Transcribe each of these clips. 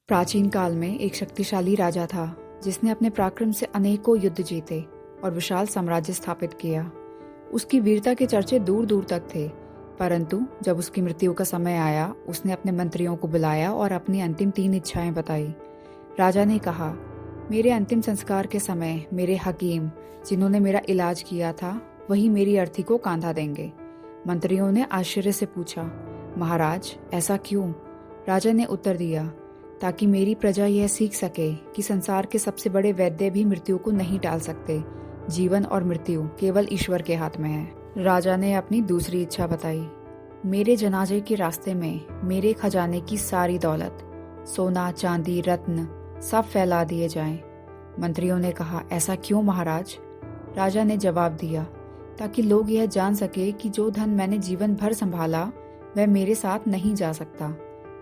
प्राचीन काल में एक शक्तिशाली राजा था जिसने अपने पराक्रम से अनेकों युद्ध जीते और विशाल साम्राज्य स्थापित किया। उसकी वीरता के चर्चे दूर दूर तक थे, परंतु जब उसकी मृत्यु का समय आया, उसने अपने मंत्रियों को बुलाया और अपनी अंतिम 3 इच्छाएं बताई। राजा ने कहा, मेरे अंतिम संस्कार के समय मेरे हकीम जिन्होंने मेरा इलाज किया था, वही मेरी अर्थी को कांधा देंगे। मंत्रियों ने आश्चर्य से पूछा, महाराज ऐसा क्यों? राजा ने उत्तर दिया, ताकि मेरी प्रजा यह सीख सके कि संसार के सबसे बड़े वैद्य भी मृत्यु को नहीं टाल सकते। जीवन और मृत्यु केवल ईश्वर के हाथ में है। राजा ने अपनी दूसरी इच्छा बताई, मेरे जनाजे के रास्ते में मेरे खजाने की सारी दौलत, सोना चांदी रत्न सब फैला दिए जाएं। मंत्रियों ने कहा, ऐसा क्यों महाराज? राजा ने जवाब दिया, ताकि लोग यह जान सके कि जो धन मैंने जीवन भर संभाला वह मेरे साथ नहीं जा सकता।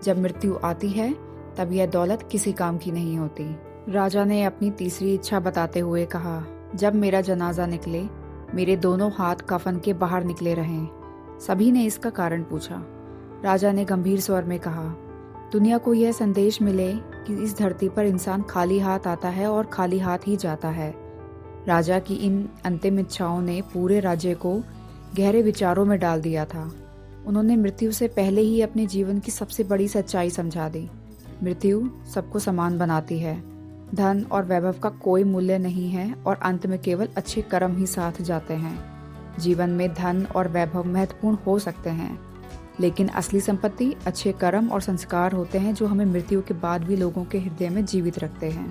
जब मृत्यु आती है तब यह दौलत किसी काम की नहीं होती। राजा ने अपनी तीसरी इच्छा बताते हुए कहा, जब मेरा जनाजा निकले मेरे दोनों हाथ कफन के बाहर निकले रहें। सभी ने इसका कारण पूछा। राजा ने गंभीर स्वर में कहा, दुनिया को यह संदेश मिले कि इस धरती पर इंसान खाली हाथ आता है और खाली हाथ ही जाता है। राजा की इन अंतिम इच्छाओं ने पूरे राज्य को गहरे विचारों में डाल दिया था। उन्होंने मृत्यु से पहले ही अपने जीवन की सबसे बड़ी सच्चाई समझा दी। मृत्यु सबको समान बनाती है। धन और वैभव का कोई मूल्य नहीं है और अंत में केवल अच्छे कर्म ही साथ जाते हैं। जीवन में धन और वैभव महत्वपूर्ण हो सकते हैं, लेकिन असली संपत्ति अच्छे कर्म और संस्कार होते हैं जो हमें मृत्यु के बाद भी लोगों के हृदय में जीवित रखते हैं।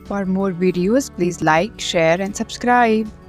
For more videos, please like, share and subscribe.